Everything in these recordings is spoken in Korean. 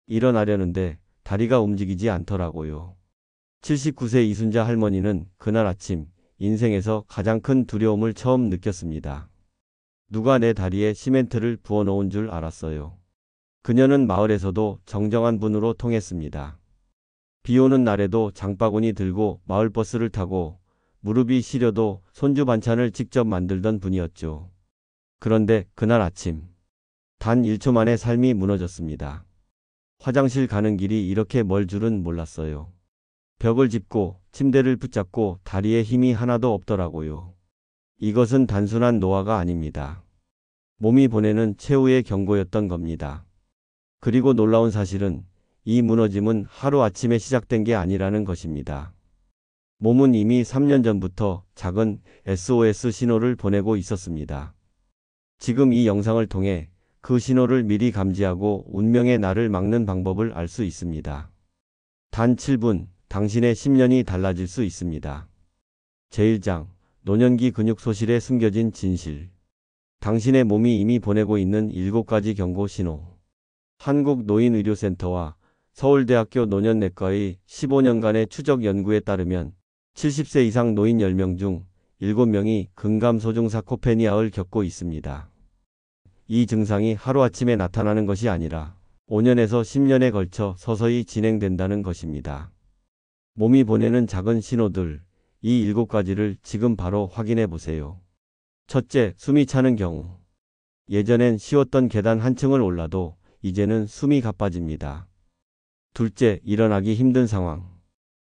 일어나려는데 다리가 움직이지 않더라고요. 79세 이순자 할머니는 그날 아침 인생에서 가장 큰 두려움을 처음 느꼈습니다. 누가 내 다리에 시멘트를 부어놓은 줄 알았어요. 그녀는 마을에서도 정정한 분으로 통했습니다. 비 오는 날에도 장바구니 들고 마을버스를 타고 무릎이 시려도 손주 반찬을 직접 만들던 분이었죠. 그런데 그날 아침 단 1초 만에 삶이 무너졌습니다. 화장실 가는 길이 이렇게 멀 줄은 몰랐어요. 벽을 짚고 침대를 붙잡고 다리에 힘이 하나도 없더라고요. 이것은 단순한 노화가 아닙니다. 몸이 보내는 최후의 경고였던 겁니다. 그리고 놀라운 사실은 이 무너짐은 하루아침에 시작된 게 아니라는 것입니다. 몸은 이미 3년 전부터 작은 SOS 신호를 보내고 있었습니다. 지금 이 영상을 통해 그 신호를 미리 감지하고 운명의 날을 막는 방법을 알 수 있습니다. 단 7분, 당신의 10년이 달라질 수 있습니다. 제1장, 노년기 근육 소실에 숨겨진 진실. 당신의 몸이 이미 보내고 있는 7가지 경고 신호. 한국노인의료센터와 서울대학교 노년내과의 15년간의 추적 연구에 따르면 70세 이상 노인 10명 중 7명이 근감소증 사코페니아를 겪고 있습니다. 이 증상이 하루아침에 나타나는 것이 아니라 5년에서 10년에 걸쳐 서서히 진행된다는 것입니다. 몸이 보내는 작은 신호들, 이 7가지를 지금 바로 확인해 보세요. 첫째, 숨이 차는 경우. 예전엔 쉬웠던 계단 한 층을 올라도 이제는 숨이 가빠집니다. 둘째, 일어나기 힘든 상황.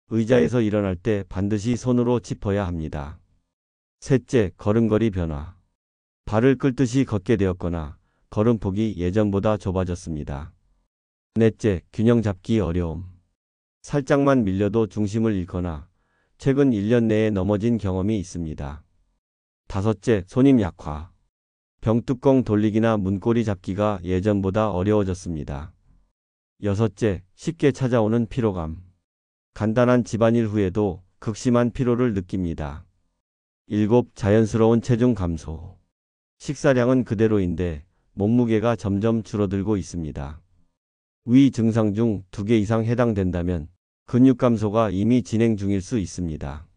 의자에서 일어날 때 반드시 손으로 짚어야 합니다. 셋째, 걸음걸이 변화. 발을 끌듯이 걷게 되었거나 걸음폭이 예전보다 좁아졌습니다. 넷째, 균형 잡기 어려움. 살짝만 밀려도 중심을 잃거나 최근 1년 내에 넘어진 경험이 있습니다. 다섯째, 손힘 약화. 병뚜껑 돌리기나 문고리 잡기가 예전보다 어려워졌습니다. 여섯째, 쉽게 찾아오는 피로감. 간단한 집안일 후에도 극심한 피로를 느낍니다. 일곱, 자연스러운 체중 감소. 식사량은 그대로인데 몸무게가 점점 줄어들고 있습니다. 위 증상 중 2개 이상 해당된다면 근육 감소가 이미 진행 중일 수 있습니다.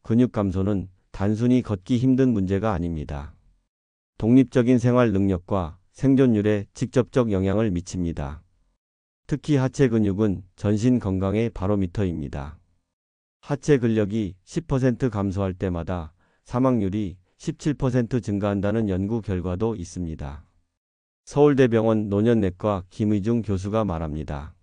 근육 감소는 단순히 걷기 힘든 문제가 아닙니다. 독립적인 생활 능력과 생존율에 직접적 영향을 미칩니다. 특히 하체 근육은 전신 건강의 바로미터입니다. 하체 근력이 10% 감소할 때마다 사망률이 17% 증가한다는 연구 결과도 있습니다. 서울대병원 노년내과 김의중 교수가 말합니다.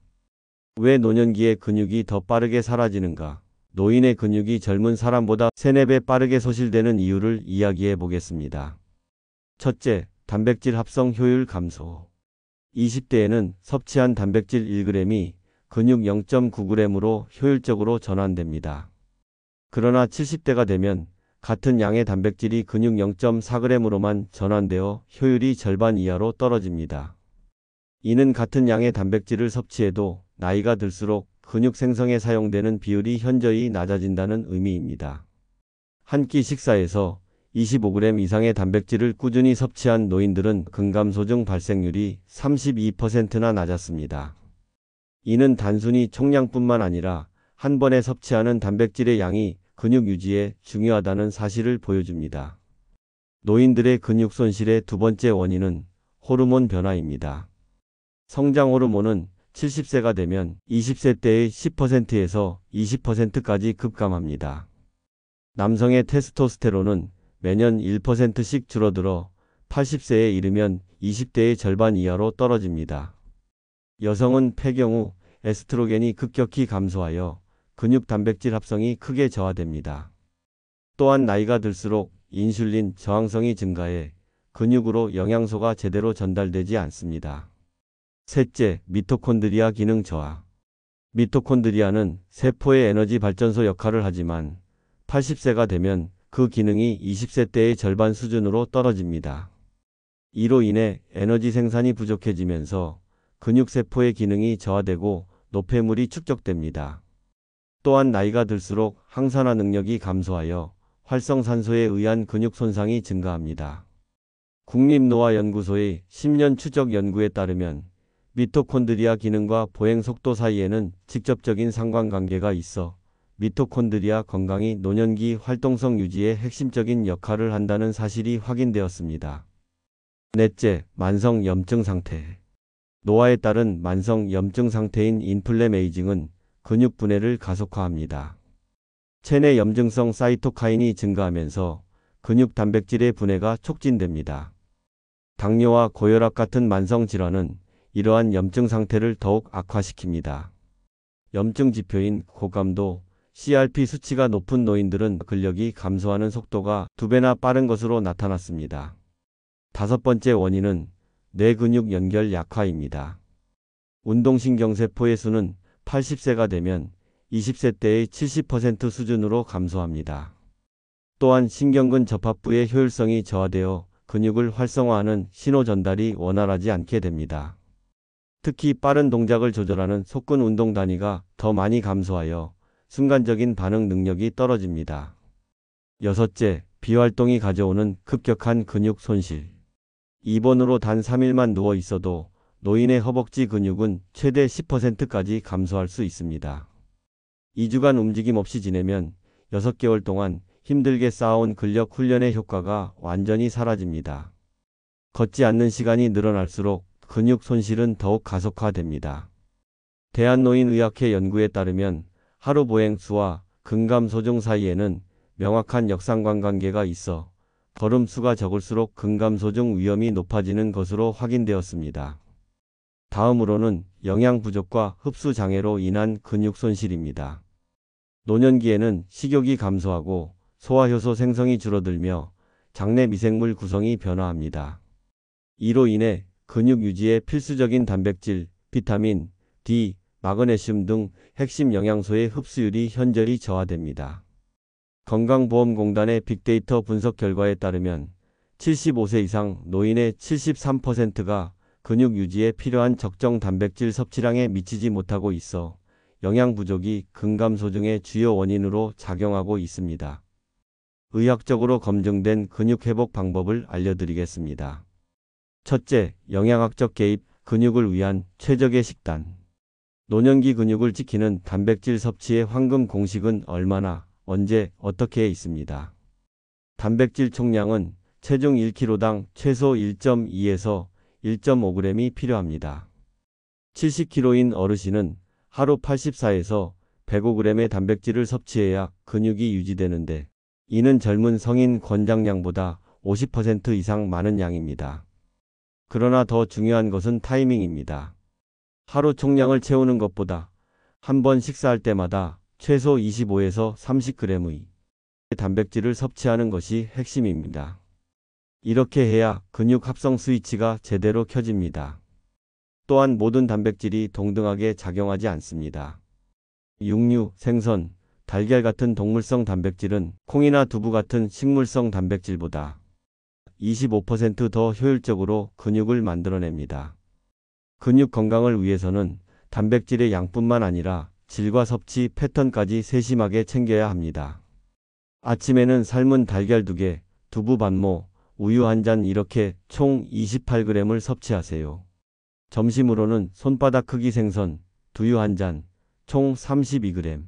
왜 노년기에 근육이 더 빠르게 사라지는가? 노인의 근육이 젊은 사람보다 3, 4배 빠르게 소실되는 이유를 이야기해 보겠습니다. 첫째, 단백질 합성 효율 감소. 20대에는 섭취한 단백질 1g이 근육 0.9g으로 효율적으로 전환됩니다. 그러나 70대가 되면 같은 양의 단백질이 근육 0.4g으로만 전환되어 효율이 절반 이하로 떨어집니다. 이는 같은 양의 단백질을 섭취해도 나이가 들수록 근육 생성에 사용되는 비율이 현저히 낮아진다는 의미입니다. 한 끼 식사에서 25g 이상의 단백질을 꾸준히 섭취한 노인들은 근감소증 발생률이 32%나 낮았습니다. 이는 단순히 총량뿐만 아니라 한 번에 섭취하는 단백질의 양이 근육 유지에 중요하다는 사실을 보여줍니다. 노인들의 근육 손실의 두 번째 원인은 호르몬 변화입니다. 성장 호르몬은 70세가 되면 20세 때의 10%에서 20%까지 급감합니다. 남성의 테스토스테론은 매년 1%씩 줄어들어 80세에 이르면 20대의 절반 이하로 떨어집니다. 여성은 폐경 후 에스트로겐이 급격히 감소하여 근육 단백질 합성이 크게 저하됩니다. 또한 나이가 들수록 인슐린 저항성이 증가해 근육으로 영양소가 제대로 전달되지 않습니다. 셋째, 미토콘드리아 기능 저하. 미토콘드리아는 세포의 에너지 발전소 역할을 하지만 80세가 되면 그 기능이 20세 때의 절반 수준으로 떨어집니다. 이로 인해 에너지 생산이 부족해지면서 근육세포의 기능이 저하되고 노폐물이 축적됩니다. 또한 나이가 들수록 항산화 능력이 감소하여 활성산소에 의한 근육 손상이 증가합니다. 국립노화연구소의 10년 추적 연구에 따르면 미토콘드리아 기능과 보행 속도 사이에는 직접적인 상관관계가 있어 미토콘드리아 건강이 노년기 활동성 유지에 핵심적인 역할을 한다는 사실이 확인되었습니다. 넷째, 만성 염증 상태. 노화에 따른 만성 염증 상태인 인플레메이징은 근육 분해를 가속화합니다. 체내 염증성 사이토카인이 증가하면서 근육 단백질의 분해가 촉진됩니다. 당뇨와 고혈압 같은 만성 질환은 이러한 염증 상태를 더욱 악화시킵니다. 염증 지표인 고감도 CRP 수치가 높은 노인들은 근력이 감소하는 속도가 2배나 빠른 것으로 나타났습니다. 다섯 번째 원인은 뇌근육 연결 약화입니다. 운동신경세포의 수는 80세가 되면 20세 때의 70% 수준으로 감소합니다. 또한 신경근 접합부의 효율성이 저하되어 근육을 활성화하는 신호 전달이 원활하지 않게 됩니다. 특히 빠른 동작을 조절하는 속근 운동 단위가 더 많이 감소하여 순간적인 반응 능력이 떨어집니다. 여섯째, 비활동이 가져오는 급격한 근육 손실. 입원으로 단 3일만 누워 있어도 노인의 허벅지 근육은 최대 10%까지 감소할 수 있습니다. 2주간 움직임 없이 지내면 6개월 동안 힘들게 쌓아온 근력 훈련의 효과가 완전히 사라집니다. 걷지 않는 시간이 늘어날수록 근육 손실은 더욱 가속화됩니다. 대한노인의학회 연구에 따르면 하루 보행 수와 근감 소중 사이에는 명확한 역상관관계가 있어 걸음 수가 적을수록 근감 소중 위험이 높아지는 것으로 확인되었습니다. 다음으로는 영양 부족과 흡수 장애로 인한 근육 손실입니다. 노년기에는 식욕이 감소하고 소화효소 생성이 줄어들며 장내 미생물 구성이 변화합니다. 이로 인해 근육 유지에 필수적인 단백질, 비타민, D, 마그네슘 등 핵심 영양소의 흡수율이 현저히 저하됩니다. 건강보험공단의 빅데이터 분석 결과에 따르면 75세 이상 노인의 73%가 근육 유지에 필요한 적정 단백질 섭취량에 미치지 못하고 있어 영양 부족이 근감 소중의 주요 원인으로 작용하고 있습니다. 의학적으로 검증된 근육 회복 방법을 알려드리겠습니다. 첫째, 영양학적 개입, 근육을 위한 최적의 식단. 노년기 근육을 지키는 단백질 섭취의 황금 공식은 얼마나, 언제, 어떻게 있습니다. 단백질 총량은 체중 1kg당 최소 1.2에서 1.5g이 필요합니다. 70kg인 어르신은 하루 84에서 105g의 단백질을 섭취해야 근육이 유지되는데 이는 젊은 성인 권장량보다 50% 이상 많은 양입니다. 그러나 더 중요한 것은 타이밍입니다. 하루 총량을 채우는 것보다 한 번 식사할 때마다 최소 25에서 30g의 단백질을 섭취하는 것이 핵심입니다. 이렇게 해야 근육 합성 스위치가 제대로 켜집니다. 또한 모든 단백질이 동등하게 작용하지 않습니다. 육류, 생선, 달걀 같은 동물성 단백질은 콩이나 두부 같은 식물성 단백질보다 25% 더 효율적으로 근육을 만들어냅니다. 근육 건강을 위해서는 단백질의 양뿐만 아니라 질과 섭취 패턴까지 세심하게 챙겨야 합니다. 아침에는 삶은 달걀 2개, 두부 반모, 우유 1잔 이렇게 총 28g을 섭취하세요. 점심으로는 손바닥 크기 생선, 두유 1잔, 총 32g.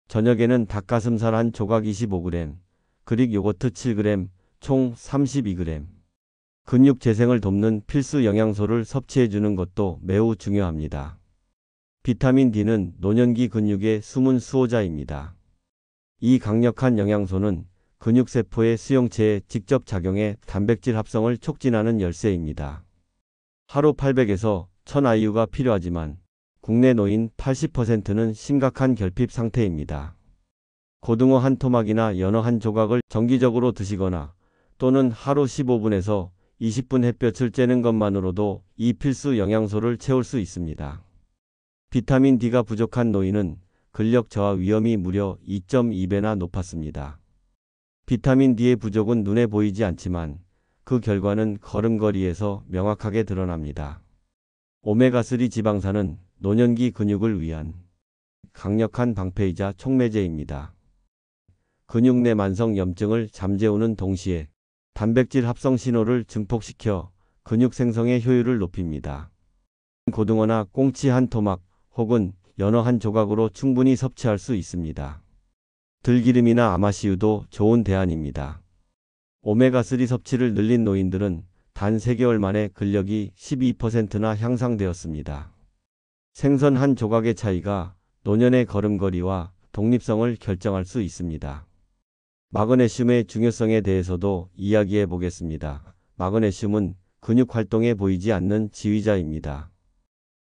저녁에는 닭가슴살 1조각 25g, 그릭 요거트 7g, 총 32g. 근육 재생을 돕는 필수 영양소를 섭취해주는 것도 매우 중요합니다. 비타민 D는 노년기 근육의 숨은 수호자입니다. 이 강력한 영양소는 근육세포의 수용체에 직접 작용해 단백질 합성을 촉진하는 열쇠입니다. 하루 800에서 1000IU가 필요하지만 국내 노인 80%는 심각한 결핍 상태입니다. 고등어 한 토막이나 연어 한 조각을 정기적으로 드시거나 또는 하루 15분에서 20분 햇볕을 쬐는 것만으로도 이 필수 영양소를 채울 수 있습니다. 비타민 D가 부족한 노인은 근력 저하 위험이 무려 2.2배나 높았습니다. 비타민 D의 부족은 눈에 보이지 않지만 그 결과는 걸음걸이에서 명확하게 드러납니다. 오메가3 지방산은 노년기 근육을 위한 강력한 방패이자 촉매제입니다. 근육 내 만성 염증을 잠재우는 동시에 단백질 합성 신호를 증폭시켜 근육 생성의 효율을 높입니다. 고등어나 꽁치 한 토막 혹은 연어 한 조각으로 충분히 섭취할 수 있습니다. 들기름이나 아마씨유도 좋은 대안입니다. 오메가3 섭취를 늘린 노인들은 단 3개월 만에 근력이 12%나 향상되었습니다. 생선 한 조각의 차이가 노년의 걸음걸이와 독립성을 결정할 수 있습니다. 마그네슘의 중요성에 대해서도 이야기해 보겠습니다. 마그네슘은 근육 활동에 보이지 않는 지휘자입니다.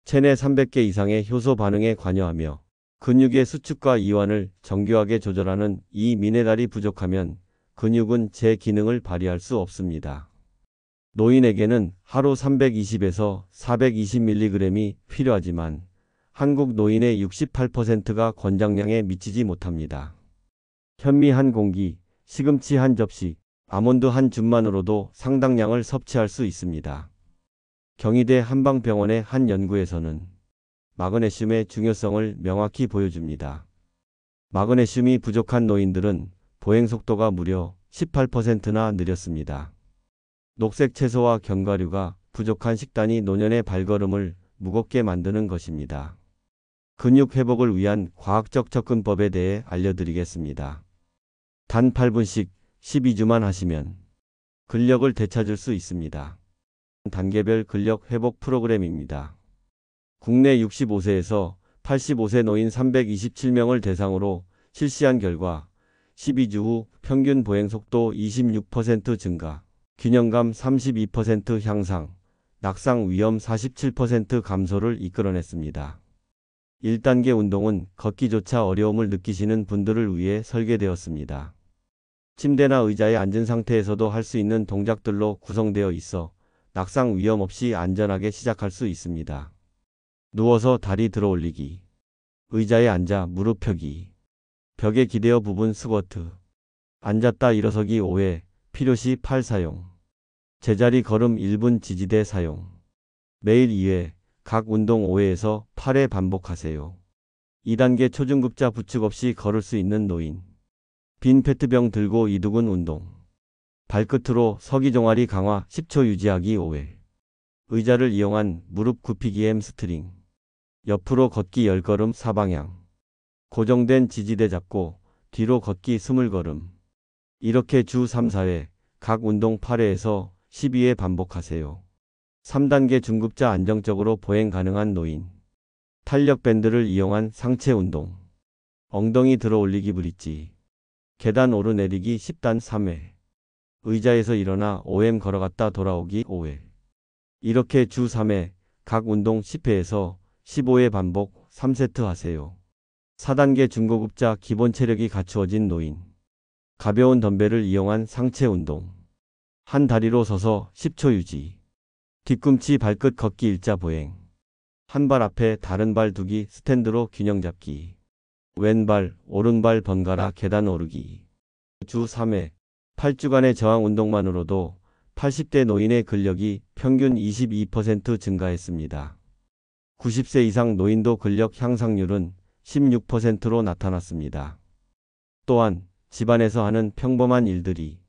체내 300개 이상의 효소 반응에 관여하며 근육의 수축과 이완을 정교하게 조절하는 이 미네랄이 부족하면 근육은 제 기능을 발휘할 수 없습니다. 노인에게는 하루 320에서 420mg이 필요하지만 한국 노인의 68%가 권장량에 미치지 못합니다. 현미 한 공기, 시금치 한 접시, 아몬드 한 줌만으로도 상당량을 섭취할 수 있습니다. 경희대 한방병원의 한 연구에서는 마그네슘의 중요성을 명확히 보여줍니다. 마그네슘이 부족한 노인들은 보행 속도가 무려 18%나 느렸습니다. 녹색 채소와 견과류가 부족한 식단이 노년의 발걸음을 무겁게 만드는 것입니다. 근육 회복을 위한 과학적 접근법에 대해 알려드리겠습니다. 단 8분씩 12주만 하시면 근력을 되찾을 수 있습니다. 단계별 근력 회복 프로그램입니다. 국내 65세에서 85세 노인 327명을 대상으로 실시한 결과 12주 후 평균 보행속도 26% 증가, 균형감 32% 향상, 낙상 위험 47% 감소를 이끌어냈습니다. 1단계 운동은 걷기조차 어려움을 느끼시는 분들을 위해 설계되었습니다. 침대나 의자에 앉은 상태에서도 할 수 있는 동작들로 구성되어 있어 낙상 위험 없이 안전하게 시작할 수 있습니다. 누워서 다리 들어 올리기, 의자에 앉아 무릎 펴기, 벽에 기대어 부분 스쿼트, 앉았다 일어서기 5회, 필요시 팔 사용, 제자리 걸음 1분 지지대 사용, 매일 2회, 각 운동 5회에서 8회 반복하세요. 2단계 초중급자 부축 없이 걸을 수 있는 노인, 빈 페트병 들고 이두근 운동, 발끝으로 서기 종아리 강화 10초 유지하기 5회, 의자를 이용한 무릎 굽히기 햄스트링, 옆으로 걷기 10걸음 사방향, 고정된 지지대 잡고 뒤로 걷기 20걸음. 이렇게 주 3, 4회, 각 운동 8회에서 12회 반복하세요. 3단계 중급자 안정적으로 보행 가능한 노인, 탄력 밴드를 이용한 상체 운동, 엉덩이 들어 올리기 브릿지, 계단 오르내리기 10단 3회, 의자에서 일어나 5m 걸어갔다 돌아오기 5회. 이렇게 주 3회, 각 운동 10회에서 15회 반복 3세트 하세요. 4단계 중고급자 기본 체력이 갖추어진 노인, 가벼운 덤벨을 이용한 상체 운동, 한 다리로 서서 10초 유지, 뒤꿈치 발끝 걷기 일자 보행, 한 발 앞에 다른 발 두기 스탠드로 균형 잡기, 왼발, 오른발 번갈아 계단 오르기. 주 3회, 8주간의 저항 운동만으로도 80대 노인의 근력이 평균 22% 증가했습니다. 90세 이상 노인도 근력 향상률은 16%로 나타났습니다. 또한 집안에서 하는 평범한 일들이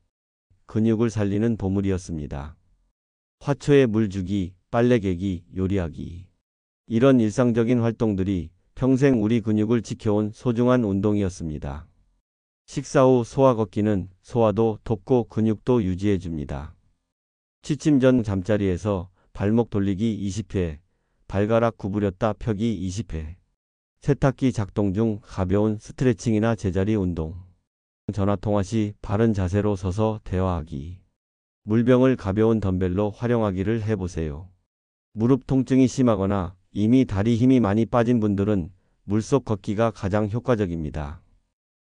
근육을 살리는 보물이었습니다. 화초에 물 주기, 빨래 개기, 요리하기. 이런 일상적인 활동들이 평생 우리 근육을 지켜온 소중한 운동이었습니다. 식사 후 소화 걷기는 소화도 돕고 근육도 유지해줍니다. 취침 전 잠자리에서 발목 돌리기 20회, 발가락 구부렸다 펴기 20회. 세탁기 작동 중 가벼운 스트레칭이나 제자리 운동. 전화통화 시 바른 자세로 서서 대화하기. 물병을 가벼운 덤벨로 활용하기를 해보세요. 무릎 통증이 심하거나 이미 다리 힘이 많이 빠진 분들은 물속 걷기가 가장 효과적입니다.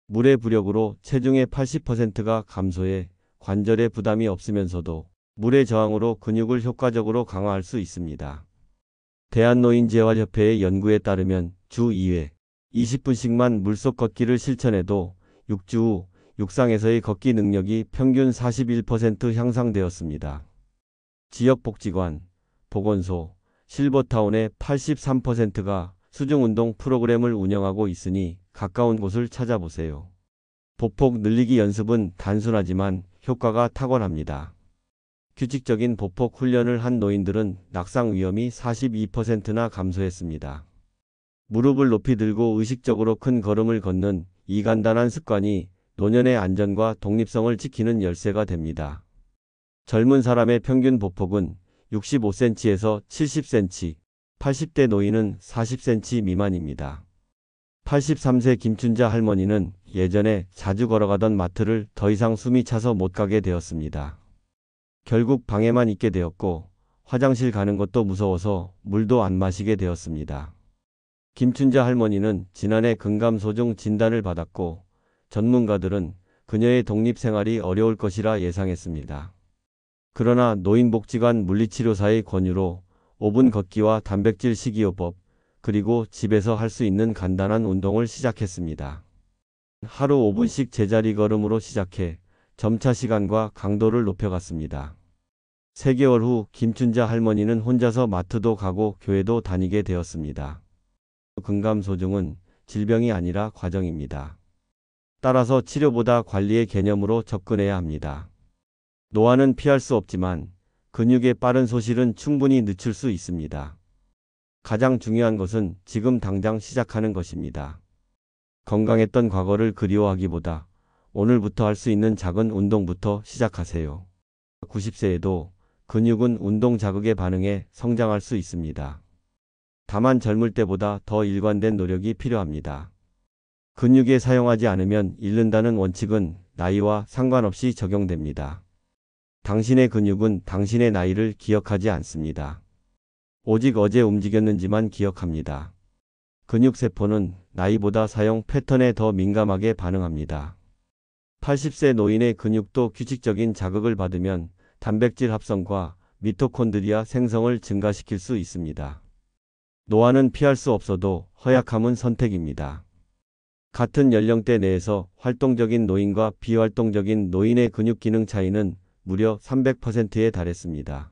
물의 부력으로 체중의 80%가 감소해 관절에 부담이 없으면서도 물의 저항으로 근육을 효과적으로 강화할 수 있습니다. 대한노인재활협회의 연구에 따르면 주 2회 20분씩만 물속 걷기를 실천해도 6주 후 육상에서의 걷기 능력이 평균 41% 향상되었습니다. 지역복지관, 보건소, 실버타운의 83%가 수중운동 프로그램을 운영하고 있으니 가까운 곳을 찾아보세요. 보폭 늘리기 연습은 단순하지만 효과가 탁월합니다. 규칙적인 보폭 훈련을 한 노인들은 낙상 위험이 42%나 감소했습니다. 무릎을 높이 들고 의식적으로 큰 걸음을 걷는 이 간단한 습관이 노년의 안전과 독립성을 지키는 열쇠가 됩니다. 젊은 사람의 평균 보폭은 65cm에서 70cm, 80대 노인은 40cm 미만입니다. 83세 김춘자 할머니는 예전에 자주 걸어가던 마트를 더 이상 숨이 차서 못 가게 되었습니다. 결국 방에만 있게 되었고 화장실 가는 것도 무서워서 물도 안 마시게 되었습니다. 김춘자 할머니는 지난해 근감소증 진단을 받았고 전문가들은 그녀의 독립생활이 어려울 것이라 예상했습니다. 그러나 노인복지관 물리치료사의 권유로 5분 걷기와 단백질 식이요법, 그리고 집에서 할 수 있는 간단한 운동을 시작했습니다. 하루 5분씩 제자리 걸음으로 시작해 점차 시간과 강도를 높여갔습니다. 3개월 후 김춘자 할머니는 혼자서 마트도 가고 교회도 다니게 되었습니다. 근감소증은 질병이 아니라 과정입니다. 따라서 치료보다 관리의 개념으로 접근해야 합니다. 노화는 피할 수 없지만 근육의 빠른 소실은 충분히 늦출 수 있습니다. 가장 중요한 것은 지금 당장 시작하는 것입니다. 건강했던 과거를 그리워하기보다 오늘부터 할 수 있는 작은 운동부터 시작하세요. 90세에도 근육은 운동 자극에 반응해 성장할 수 있습니다. 다만 젊을 때보다 더 일관된 노력이 필요합니다. 근육에 사용하지 않으면 잃는다는 원칙은 나이와 상관없이 적용됩니다. 당신의 근육은 당신의 나이를 기억하지 않습니다. 오직 어제 움직였는지만 기억합니다. 근육세포는 나이보다 사용 패턴에 더 민감하게 반응합니다. 80세 노인의 근육도 규칙적인 자극을 받으면 단백질 합성과 미토콘드리아 생성을 증가시킬 수 있습니다. 노화는 피할 수 없어도 허약함은 선택입니다. 같은 연령대 내에서 활동적인 노인과 비활동적인 노인의 근육 기능 차이는 무려 300%에 달했습니다.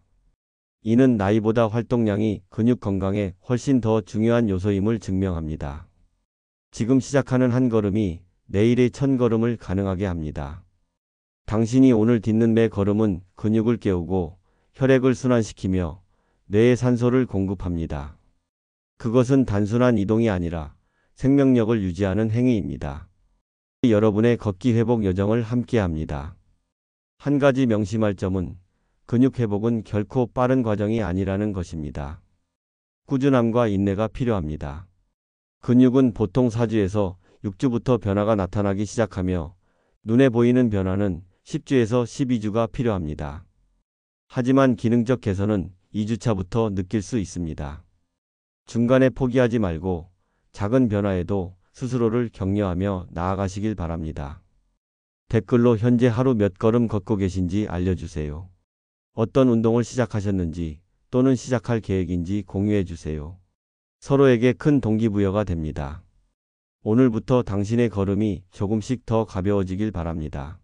이는 나이보다 활동량이 근육 건강에 훨씬 더 중요한 요소임을 증명합니다. 지금 시작하는 한 걸음이 내일의 1000걸음을 가능하게 합니다. 당신이 오늘 딛는 매 걸음은 근육을 깨우고 혈액을 순환시키며 뇌에 산소를 공급합니다. 그것은 단순한 이동이 아니라 생명력을 유지하는 행위입니다. 여러분의 걷기 회복 여정을 함께합니다. 한 가지 명심할 점은 근육 회복은 결코 빠른 과정이 아니라는 것입니다. 꾸준함과 인내가 필요합니다. 근육은 보통 4주에서 6주부터 변화가 나타나기 시작하며 눈에 보이는 변화는 10주에서 12주가 필요합니다. 하지만 기능적 개선은 2주차부터 느낄 수 있습니다. 중간에 포기하지 말고 작은 변화에도 스스로를 격려하며 나아가시길 바랍니다. 댓글로 현재 하루 몇 걸음 걷고 계신지 알려주세요. 어떤 운동을 시작하셨는지 또는 시작할 계획인지 공유해 주세요. 서로에게 큰 동기부여가 됩니다. 오늘부터 당신의 걸음이 조금씩 더 가벼워지길 바랍니다.